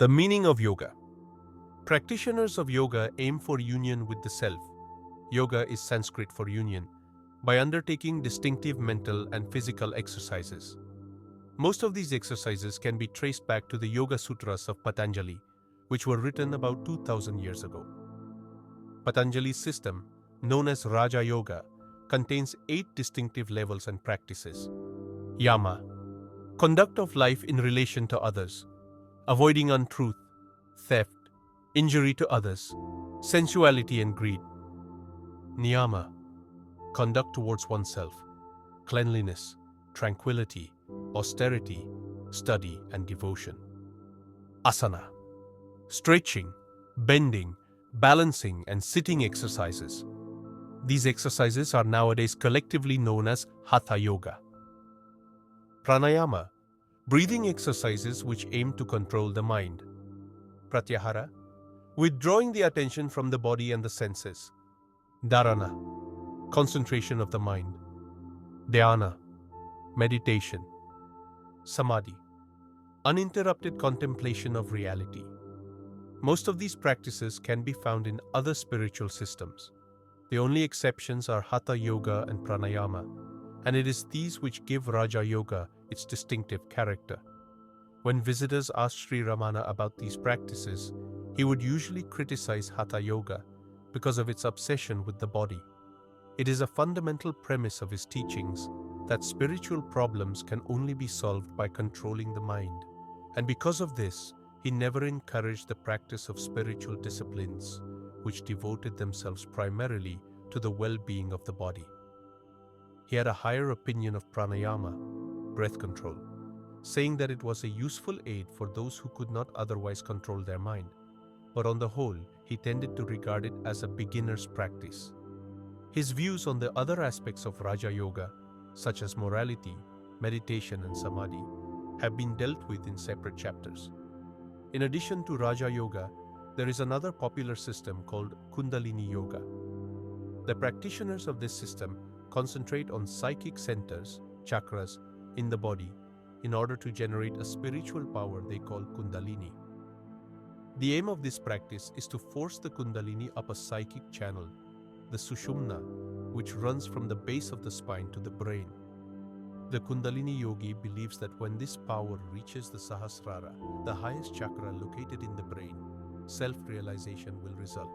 The meaning of yoga. Practitioners of yoga aim for union with the self. Yoga is Sanskrit for union, by undertaking distinctive mental and physical exercises. Most of these exercises can be traced back to the Yoga Sutras of Patanjali, which were written about 2000 years ago. Patanjali's system, known as Raja Yoga, contains 8 distinctive levels and practices. Yama, conduct of life in relation to others, avoiding untruth, theft, injury to others, sensuality and greed. Niyama, conduct towards oneself, cleanliness, tranquility, austerity, study and devotion. Asana, stretching, bending, balancing and sitting exercises. These exercises are nowadays collectively known as Hatha Yoga. Pranayama, breathing exercises which aim to control the mind. Pratyahara, withdrawing the attention from the body and the senses. Dharana, concentration of the mind. Dhyana, meditation. Samadhi, uninterrupted contemplation of reality. Most of these practices can be found in other spiritual systems. The only exceptions are Hatha Yoga and Pranayama, and it is these which give Raja Yoga its distinctive character. When visitors asked Sri Ramana about these practices, he would usually criticize Hatha Yoga because of its obsession with the body. It is a fundamental premise of his teachings that spiritual problems can only be solved by controlling the mind, and because of this, he never encouraged the practice of spiritual disciplines which devoted themselves primarily to the well-being of the body. He had a higher opinion of pranayama, breath control, saying that it was a useful aid for those who could not otherwise control their mind, but on the whole, he tended to regard it as a beginner's practice. His views on the other aspects of Raja Yoga, such as morality, meditation and samadhi, have been dealt with in separate chapters. In addition to Raja Yoga, there is another popular system called Kundalini Yoga. The practitioners of this system concentrate on psychic centers, chakras, in the body in order to generate a spiritual power they call Kundalini. The aim of this practice is to force the Kundalini up a psychic channel, the Sushumna, which runs from the base of the spine to the brain. The Kundalini yogi believes that when this power reaches the Sahasrara, the highest chakra located in the brain, self-realization will result.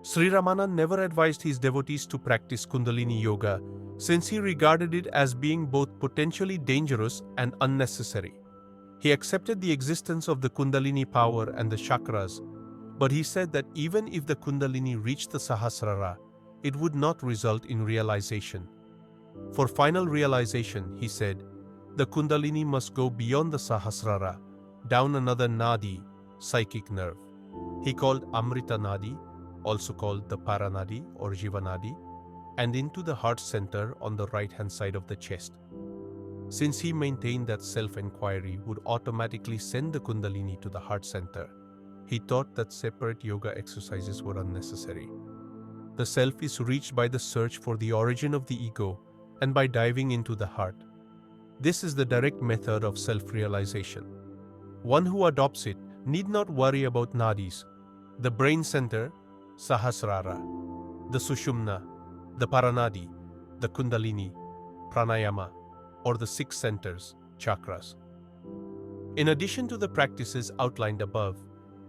Sri Ramana never advised his devotees to practice Kundalini Yoga since he regarded it as being both potentially dangerous and unnecessary. He accepted the existence of the Kundalini power and the chakras, but he said that even if the Kundalini reached the Sahasrara, it would not result in realization. For final realization, he said, the Kundalini must go beyond the Sahasrara, down another Nadi, psychic nerve. He called Amrita Nadi, also called the Paranadi or Jivanadi, and into the heart center on the right-hand side of the chest. Since he maintained that self-inquiry would automatically send the Kundalini to the heart center, he thought that separate yoga exercises were unnecessary. The self is reached by the search for the origin of the ego and by diving into the heart. This is the direct method of self-realization. One who adopts it need not worry about nadis, the brain center, Sahasrara, the Sushumna, the Paranadi, the Kundalini, Pranayama, or the 6 centers, chakras. In addition to the practices outlined above,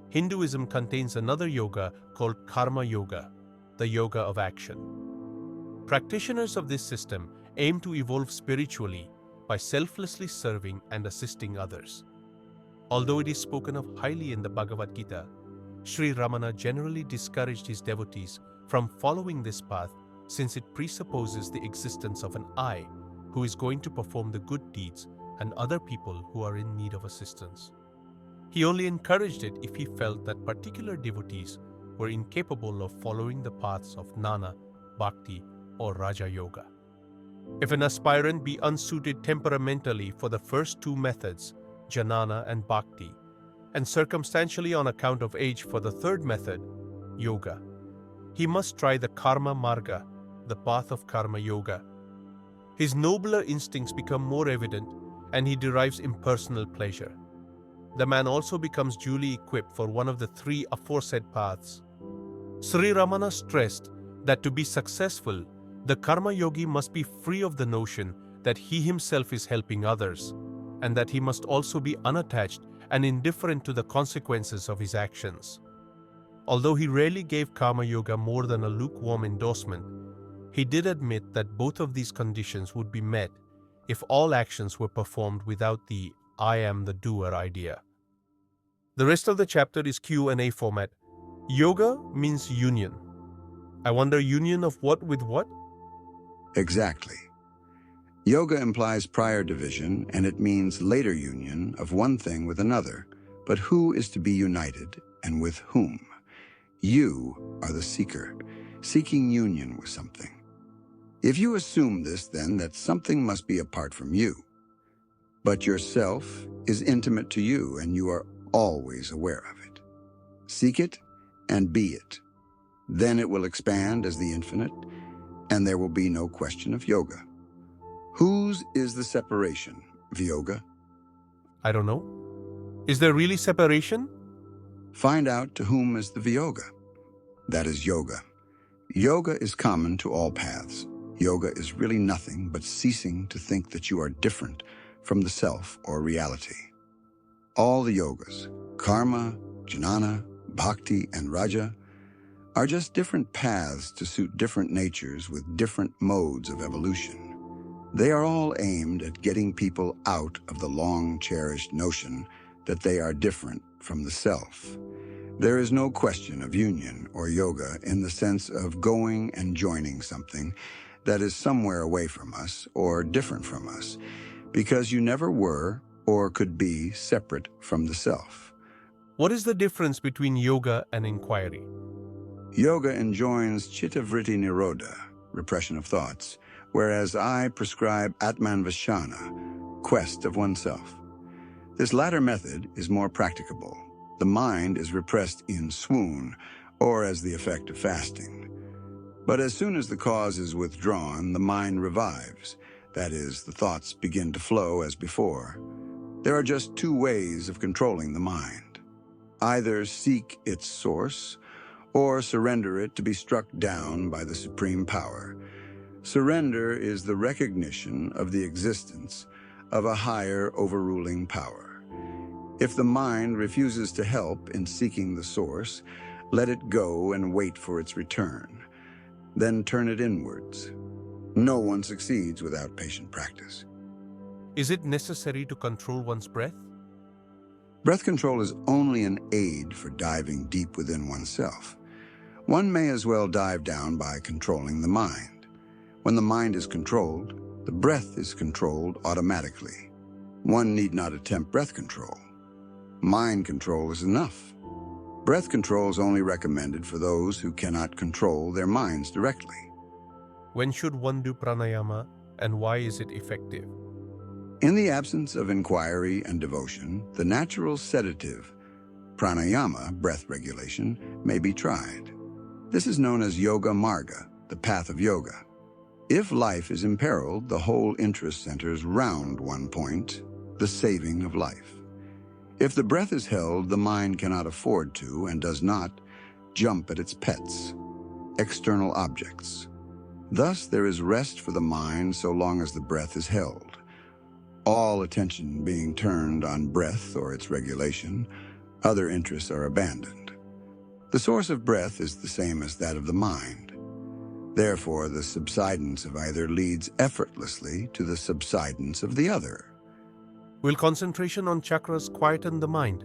Hinduism contains another yoga called Karma Yoga, the yoga of action. Practitioners of this system aim to evolve spiritually by selflessly serving and assisting others. Although it is spoken of highly in the Bhagavad Gita, Sri Ramana generally discouraged his devotees from following this path since it presupposes the existence of an I who is going to perform the good deeds and other people who are in need of assistance. He only encouraged it if he felt that particular devotees were incapable of following the paths of Jnana, Bhakti, or Raja Yoga. If an aspirant be unsuited temperamentally for the first 2 methods, Jnana and Bhakti, and circumstantially on account of age for the 3rd method, Yoga, he must try the Karma Marga, the path of Karma Yoga. His nobler instincts become more evident and he derives impersonal pleasure. the man also becomes duly equipped for one of the three aforesaid paths. Sri Ramana stressed that to be successful, the karma yogi must be free of the notion that he himself is helping others, and that he must also be unattached and indifferent to the consequences of his actions. Although he rarely gave karma yoga more than a lukewarm endorsement, he did admit that both of these conditions would be met if all actions were performed without the I am the doer idea. The rest of the chapter is Q&A format. Yoga means union. I wonder, union of what with what? Exactly. Yoga implies prior division, and it means later union of one thing with another. But who is to be united, and with whom? You are the seeker, seeking union with something. If you assume this, then that something must be apart from you. But yourself is intimate to you, and you are always aware of it. Seek it and be it. Then it will expand as the infinite, and there will be no question of yoga. Whose is the separation, Vyoga? I don't know. Is there really separation? Find out to whom is the Vyoga. That is yoga. Yoga is common to all paths. Yoga is really nothing but ceasing to think that you are different from the self or reality. All the yogas, karma, jnana, bhakti, and raja, are just different paths to suit different natures with different modes of evolution. They are all aimed at getting people out of the long-cherished notion that they are different from the self. There is no question of union or yoga in the sense of going and joining something that is somewhere away from us or different from us, because you never were or could be separate from the self. What is the difference between yoga and inquiry? Yoga enjoins chittavritti nirodha, repression of thoughts, whereas I prescribe atmanvashana, quest of oneself. This latter method is more practicable. The mind is repressed in swoon, or as the effect of fasting. But as soon as the cause is withdrawn, the mind revives. That is, the thoughts begin to flow as before. There are just two ways of controlling the mind. Either seek its source, or surrender it to be struck down by the supreme power. Surrender is the recognition of the existence of a higher overruling power. If the mind refuses to help in seeking the source, let it go and wait for its return. Then turn it inwards. No one succeeds without patient practice. Is it necessary to control one's breath? Breath control is only an aid for diving deep within oneself. One may as well dive down by controlling the mind. When the mind is controlled, the breath is controlled automatically. One need not attempt breath control. Mind control is enough. Breath control is only recommended for those who cannot control their minds directly. When should one do pranayama, and why is it effective? In the absence of inquiry and devotion, the natural sedative, pranayama, breath regulation, may be tried. This is known as yoga marga, the path of yoga. If life is imperiled, the whole interest centers round one point, the saving of life. If the breath is held, the mind cannot afford to, and does not, jump at its pets, external objects. Thus, there is rest for the mind so long as the breath is held. All attention being turned on breath or its regulation, other interests are abandoned. The source of breath is the same as that of the mind. Therefore, the subsidence of either leads effortlessly to the subsidence of the other. Will concentration on chakras quieten the mind?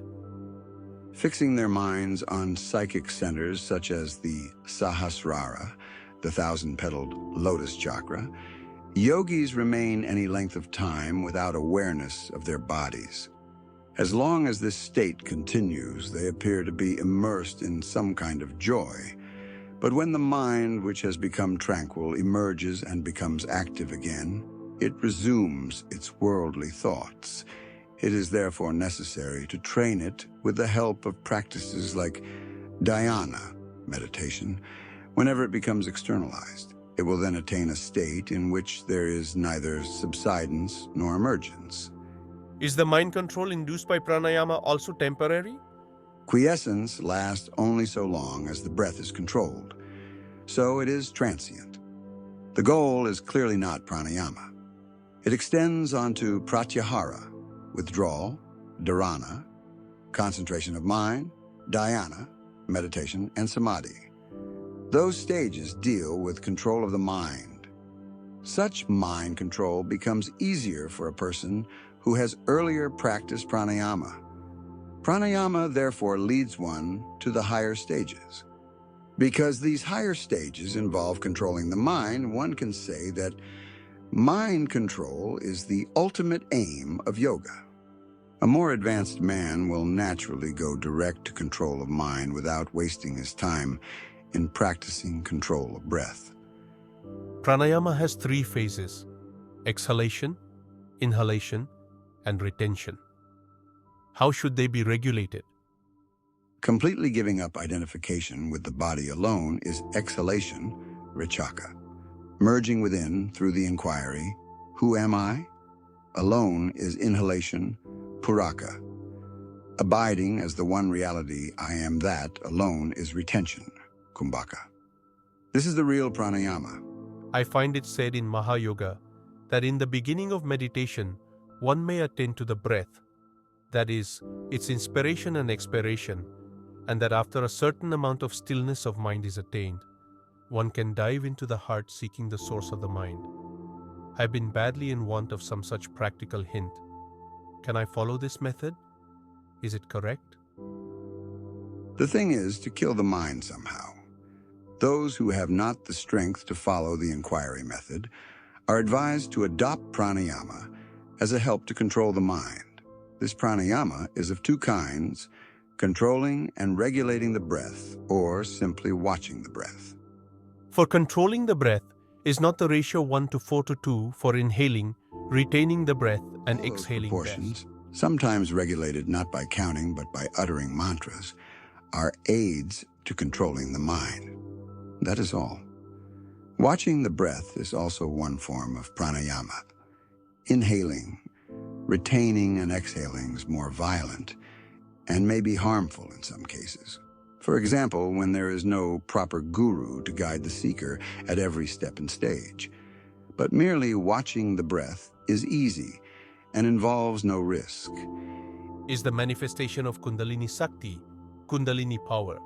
Fixing their minds on psychic centers such as the Sahasrara, the thousand-petaled lotus chakra, yogis remain any length of time without awareness of their bodies. As long as this state continues, they appear to be immersed in some kind of joy. But when the mind, which has become tranquil, emerges and becomes active again, it resumes its worldly thoughts. It is therefore necessary to train it with the help of practices like Dhyana, meditation. Whenever it becomes externalized, it will then attain a state in which there is neither subsidence nor emergence. Is the mind control induced by pranayama also temporary? Quiescence lasts only so long as the breath is controlled, so it is transient. The goal is clearly not pranayama. It extends onto pratyahara, withdrawal, dharana, concentration of mind, dhyana, meditation, and samadhi. Those stages deal with control of the mind. Such mind control becomes easier for a person who has earlier practiced pranayama. Pranayama therefore leads one to the higher stages. Because these higher stages involve controlling the mind, one can say that mind control is the ultimate aim of yoga. A more advanced man will naturally go direct to control of mind without wasting his time in practicing control of breath. Pranayama has 3 phases: exhalation, inhalation, and retention. How should they be regulated? Completely giving up identification with the body alone is exhalation, richaka. Merging within through the inquiry, who am I? Alone is inhalation, puraka. Abiding as the one reality, I am that, alone is retention, kumbhaka. This is the real pranayama. I find it said in Mahayoga that in the beginning of meditation, one may attend to the breath, that is, its inspiration and expiration, and that after a certain amount of stillness of mind is attained, one can dive into the heart seeking the source of the mind. I've been badly in want of some such practical hint. Can I follow this method? Is it correct? The thing is to kill the mind somehow. Those who have not the strength to follow the inquiry method are advised to adopt pranayama as a help to control the mind. This pranayama is of 2 kinds: controlling and regulating the breath, or simply watching the breath. For controlling the breath, is not the ratio 1:4:2 for inhaling, retaining the breath, and All those exhaling proportions, best? sometimes regulated not by counting but by uttering mantras, are aids to controlling the mind. That is all. Watching the breath is also one form of pranayama. Inhaling, retaining, and exhaling is more violent and may be harmful in some cases. For example, when there is no proper guru to guide the seeker at every step and stage. But merely watching the breath is easy and involves no risk. Is the manifestation of Kundalini Sakti, Kundalini power,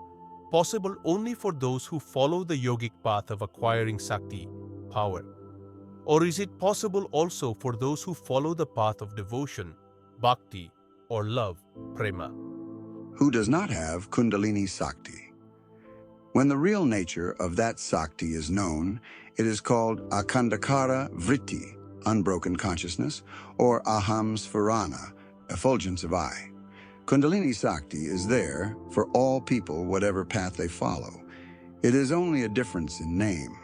possible only for those who follow the yogic path of acquiring Sakti, power? Or is it possible also for those who follow the path of devotion, bhakti, or love, prema? Who does not have Kundalini Sakti? When the real nature of that Sakti is known, it is called Akandakara Vritti, unbroken consciousness, or Aham Sfarana, effulgence of I. Kundalini Sakti is there for all people, whatever path they follow. It is only a difference in name.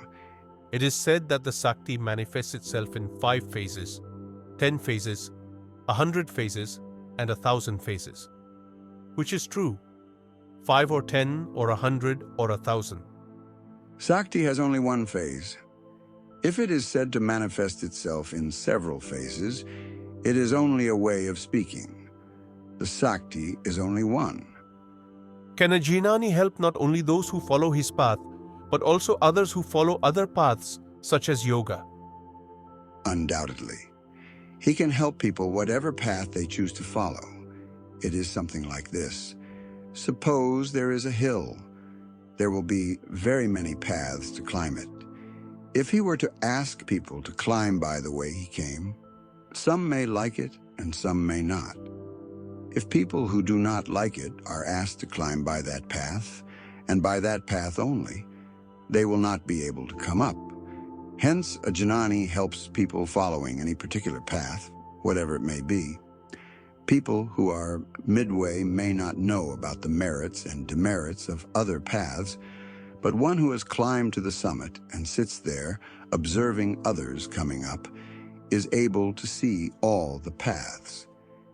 It is said that the Sakti manifests itself in 5 phases, 10 phases, 100 phases, and 1,000 phases. Which is true? 5 or 10 or 100 or 1,000? Sakti has only one phase. If it is said to manifest itself in several phases, it is only a way of speaking. The Sakti is only one. Can a Jnani help not only those who follow his path, but also others who follow other paths, such as yoga? Undoubtedly. He can help people whatever path they choose to follow. It is something like this. Suppose there is a hill. There will be very many paths to climb it. If he were to ask people to climb by the way he came, some may like it and some may not. If people who do not like it are asked to climb by that path, and by that path only, they will not be able to come up. Hence, a Jnani helps people following any particular path, whatever it may be. People who are midway may not know about the merits and demerits of other paths, but one who has climbed to the summit and sits there observing others coming up is able to see all the paths.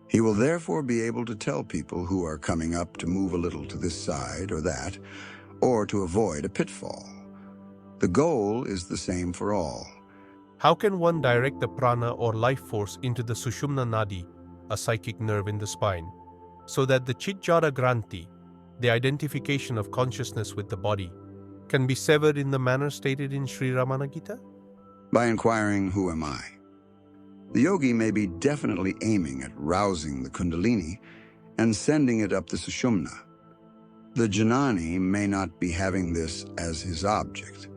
He will therefore be able to tell people who are coming up to move a little to this side or that, or to avoid a pitfall. The goal is the same for all. How can one direct the prana or life force into the Sushumna Nadi, a psychic nerve in the spine, so that the Chitjara Granthi, the identification of consciousness with the body, can be severed in the manner stated in Sri Ramana Gita? By inquiring, who am I? The yogi may be definitely aiming at rousing the Kundalini and sending it up the Sushumna. The Jnani may not be having this as his object,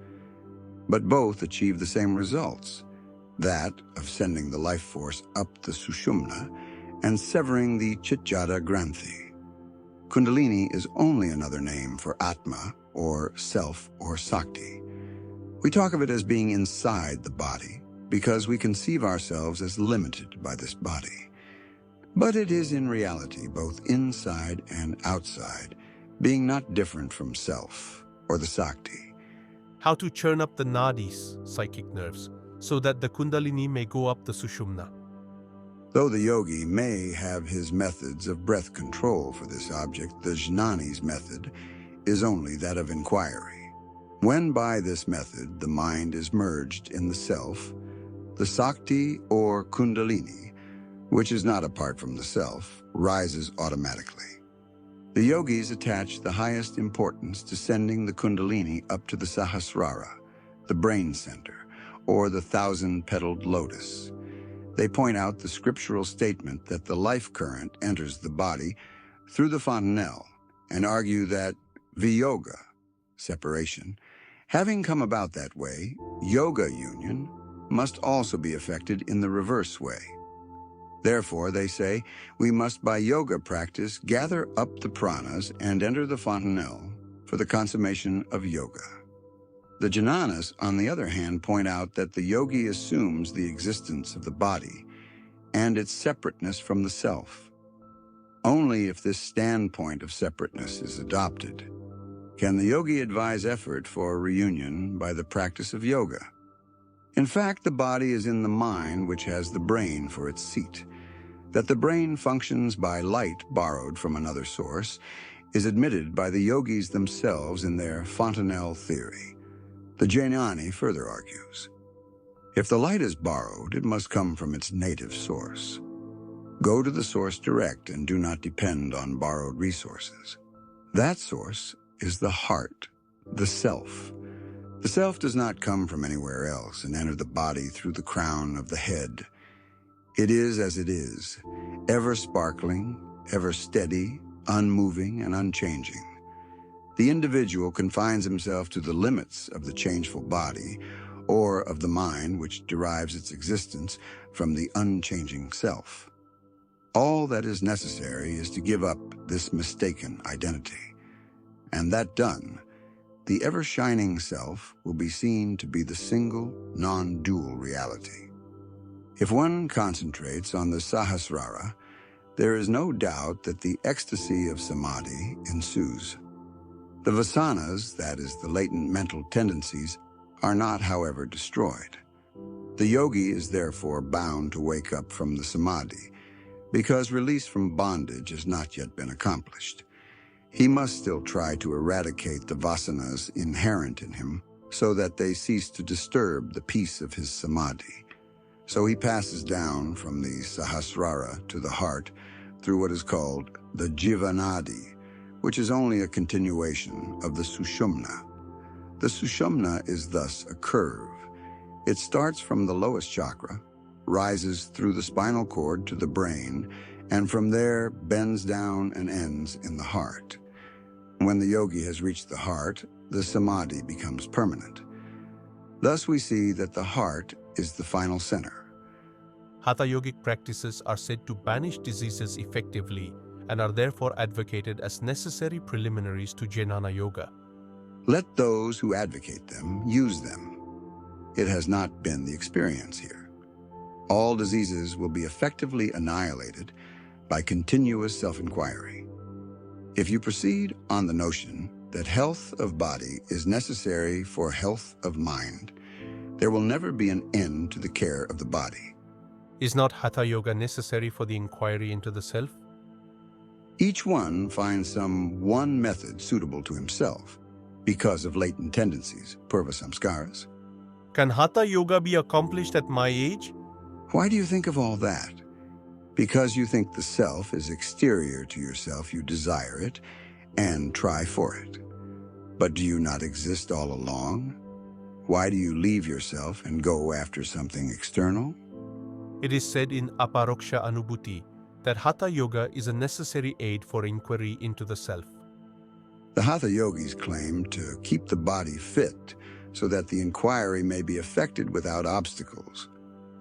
but both achieve the same results, that of sending the life force up the Sushumna and severing the Chitjara Granthi. Kundalini is only another name for Atma, or self, or Sakti. We talk of it as being inside the body because we conceive ourselves as limited by this body. But it is in reality both inside and outside, being not different from self, or the Sakti. How to churn up the nadis, psychic nerves, so that the Kundalini may go up the Sushumna. Though the yogi may have his methods of breath control for this object, the Jnani's method is only that of inquiry. When by this method the mind is merged in the self, the Sakti or Kundalini, which is not apart from the self, rises automatically. The yogis attach the highest importance to sending the Kundalini up to the Sahasrara, the brain center, or the 1,000-petaled lotus. They point out the scriptural statement that the life current enters the body through the fontanelle and argue that Vyoga, separation, having come about that way, yoga union must also be effected in the reverse way. Therefore, they say, we must by yoga practice gather up the pranas and enter the fontanelle for the consummation of yoga. The Jnanas, on the other hand, point out that the yogi assumes the existence of the body and its separateness from the self. Only if this standpoint of separateness is adopted can the yogi advise effort for reunion by the practice of yoga. In fact, the body is in the mind, which has the brain for its seat. That the brain functions by light borrowed from another source is admitted by the yogis themselves in their fontanelle theory. The Jnani further argues, if the light is borrowed, it must come from its native source. Go to the source direct and do not depend on borrowed resources. That source is the heart, the self. The self does not come from anywhere else and enter the body through the crown of the head. It is as it is, ever sparkling, ever steady, unmoving, and unchanging. The individual confines himself to the limits of the changeful body or of the mind which derives its existence from the unchanging self. All that is necessary is to give up this mistaken identity. And that done, the ever-shining self will be seen to be the single, non-dual reality. If one concentrates on the Sahasrara, there is no doubt that the ecstasy of Samadhi ensues. The vasanas, that is, the latent mental tendencies, are not, however, destroyed. The yogi is therefore bound to wake up from the Samadhi, because release from bondage has not yet been accomplished. He must still try to eradicate the vasanas inherent in him so that they cease to disturb the peace of his Samadhi. So he passes down from the Sahasrara to the heart through what is called the Jivanadi, which is only a continuation of the Sushumna. The Sushumna is thus a curve. It starts from the lowest chakra, rises through the spinal cord to the brain, and from there bends down and ends in the heart. When the yogi has reached the heart, the Samadhi becomes permanent. Thus we see that the heart is the final center. Hatha yogic practices are said to banish diseases effectively and are therefore advocated as necessary preliminaries to Jnana yoga. Let those who advocate them use them. It has not been the experience here. All diseases will be effectively annihilated by continuous self-inquiry. If you proceed on the notion that health of body is necessary for health of mind, there will never be an end to the care of the body. Is not Hatha yoga necessary for the inquiry into the self? Each one finds some one method suitable to himself because of latent tendencies, purva samskaras. Can Hatha yoga be accomplished at my age? Why do you think of all that? Because you think the self is exterior to yourself, you desire it and try for it. But do you not exist all along? Why do you leave yourself and go after something external? It is said in Aparoksha Anubhuti that Hatha Yoga is a necessary aid for inquiry into the self. The Hatha yogis claim to keep the body fit so that the inquiry may be effected without obstacles.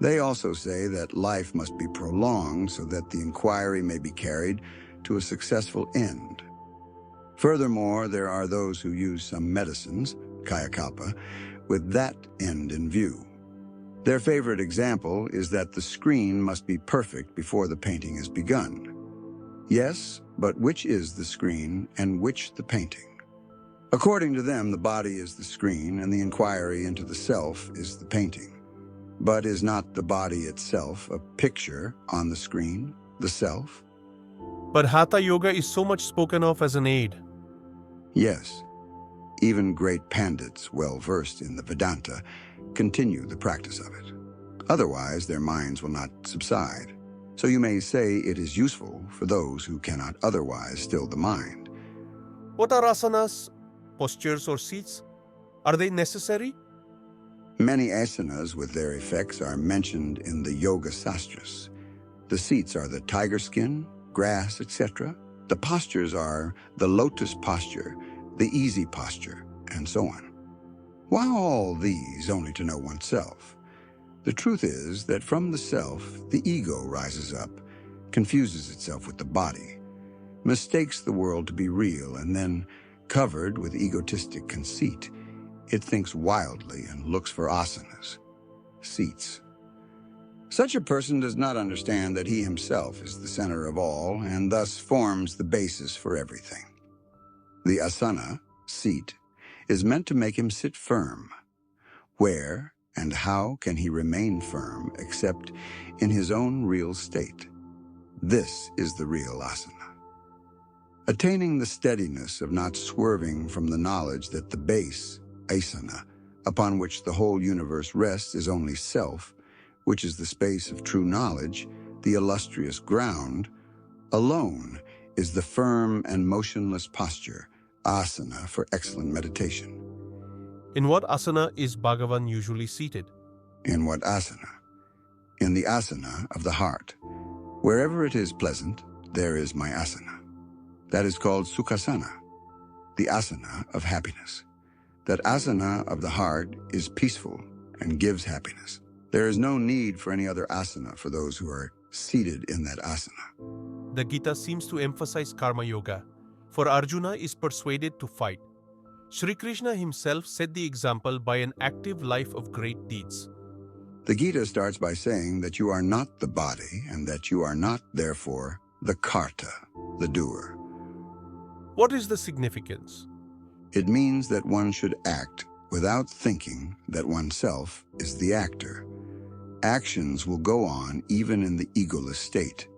They also say that life must be prolonged so that the inquiry may be carried to a successful end. Furthermore, there are those who use some medicines, kayakalpa, with that end in view. Their favorite example is that the screen must be perfect before the painting is begun. Yes, but which is the screen and which the painting? According to them, the body is the screen and the inquiry into the self is the painting. But is not the body itself a picture on the screen, the self? But Hatha Yoga is so much spoken of as an aid. Yes. Even great pandits, well versed in the Vedanta, continue the practice of it. Otherwise, their minds will not subside. So you may say it is useful for those who cannot otherwise still the mind. What are asanas, postures or seats? Are they necessary? Many asanas with their effects are mentioned in the Yoga Sastras. The seats are the tiger skin, grass, etc. The postures are the lotus posture, the easy posture, and so on. Why all these only to know oneself? The truth is that from the self, the ego rises up, confuses itself with the body, mistakes the world to be real, and then, covered with egotistic conceit, it thinks wildly and looks for asanas, seats. Such a person does not understand that he himself is the center of all and thus forms the basis for everything. The asana, seat, is meant to make him sit firm. Where and how can he remain firm except in his own real state? This is the real asana. Attaining the steadiness of not swerving from the knowledge that the base, asana, upon which the whole universe rests is only self, which is the space of true knowledge, the illustrious ground, alone is the firm and motionless posture, asana, for excellent meditation. In what asana is Bhagavan usually seated? In what asana? In the asana of the heart. Wherever it is pleasant, there is my asana. That is called sukhasana, the asana of happiness. That asana of the heart is peaceful and gives happiness. There is no need for any other asana for those who are seated in that asana. The Gita seems to emphasize Karma Yoga, for Arjuna is persuaded to fight. Shri Krishna himself set the example by an active life of great deeds. The Gita starts by saying that you are not the body and that you are not, therefore, the karta, the doer. What is the significance? It means that one should act without thinking that oneself is the actor. Actions will go on even in the egoless state.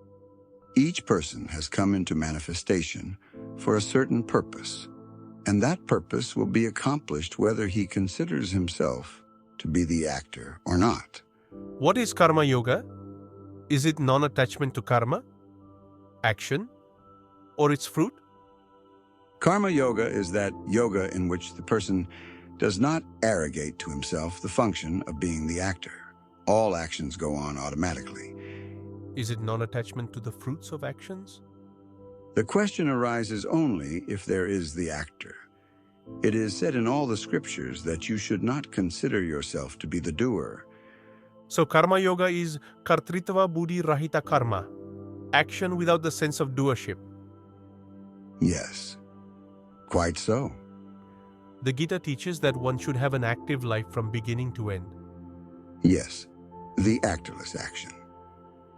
Each person has come into manifestation for a certain purpose, and that purpose will be accomplished whether he considers himself to be the actor or not. What is Karma Yoga? Is it non-attachment to karma, action, or its fruit? Karma yoga is that yoga in which the person does not arrogate to himself the function of being the actor. All actions go on automatically. Is it non-attachment to the fruits of actions? The question arises only if there is the actor. It is said in all the scriptures that you should not consider yourself to be the doer. So Karma Yoga is kartritva buddhi rahita karma, action without the sense of doership. Yes, quite so. The Gita teaches that one should have an active life from beginning to end. Yes, the actorless action.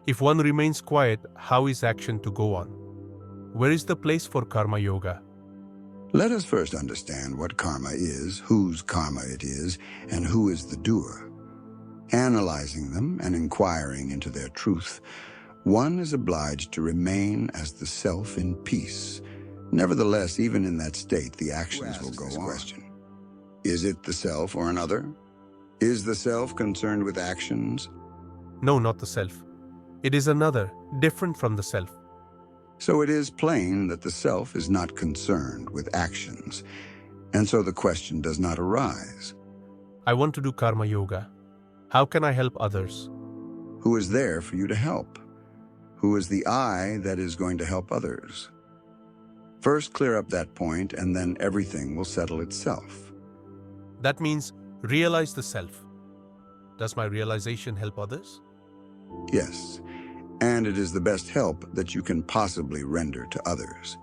If one remains quiet, how is action to go on? Where is the place for Karma Yoga? Let us first understand what karma is, whose karma it is, and who is the doer. Analyzing them and inquiring into their truth, one is obliged to remain as the self in peace. Nevertheless, even in that state, the actions will go on. Is it the self or another? Is the self concerned with actions? No, not the self. It is another, different from the self. So it is plain that the self is not concerned with actions, and so the question does not arise. I want to do karma yoga. How can I help others? Who is there for you to help? Who is the I that is going to help others? First clear up that point, and then everything will settle itself. That means realize the self. Does my realization help others? Yes, and it is the best help that you can possibly render to others.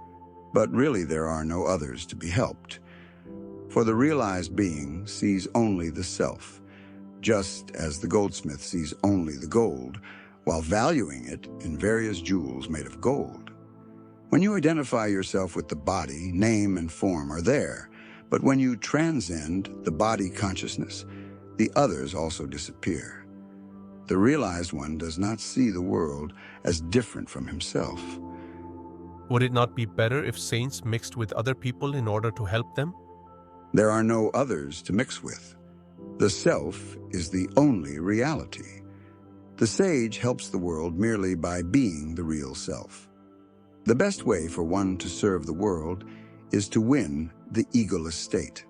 But really there are no others to be helped. For the realized being sees only the self, just as the goldsmith sees only the gold, while valuing it in various jewels made of gold. When you identify yourself with the body, name and form are there, but when you transcend the body consciousness, the others also disappear. The realized one does not see the world as different from himself. Would it not be better if saints mixed with other people in order to help them? There are no others to mix with. The self is the only reality. The sage helps the world merely by being the real self. The best way for one to serve the world is to win the egoless state.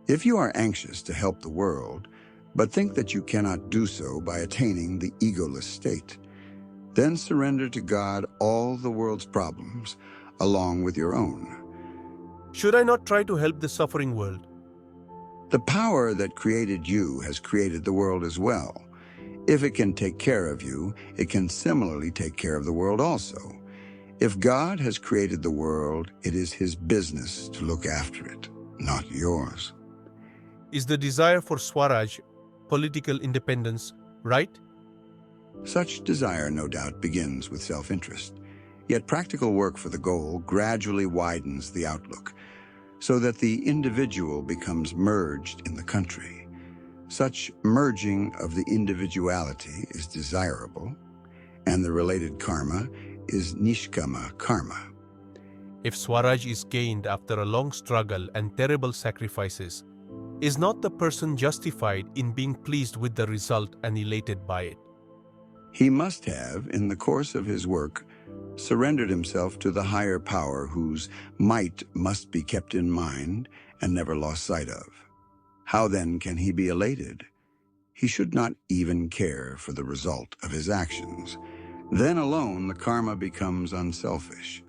If you are anxious to help the world, but think that you cannot do so by attaining the egoless state, then surrender to God all the world's problems, along with your own. Should I not try to help the suffering world? The power that created you has created the world as well. If it can take care of you, it can similarly take care of the world also. If God has created the world, it is His business to look after it, not yours. Is the desire for Swaraj, political independence, right? Such desire, no doubt, begins with self-interest. Yet practical work for the goal gradually widens the outlook, so that the individual becomes merged in the country. Such merging of the individuality is desirable, and the related karma is nishkama karma. If Swaraj is gained after a long struggle and terrible sacrifices, is not the person justified in being pleased with the result and elated by it? He must have, in the course of his work, surrendered himself to the higher power whose might must be kept in mind and never lost sight of. How then can he be elated? He should not even care for the result of his actions. Then alone the karma becomes unselfish.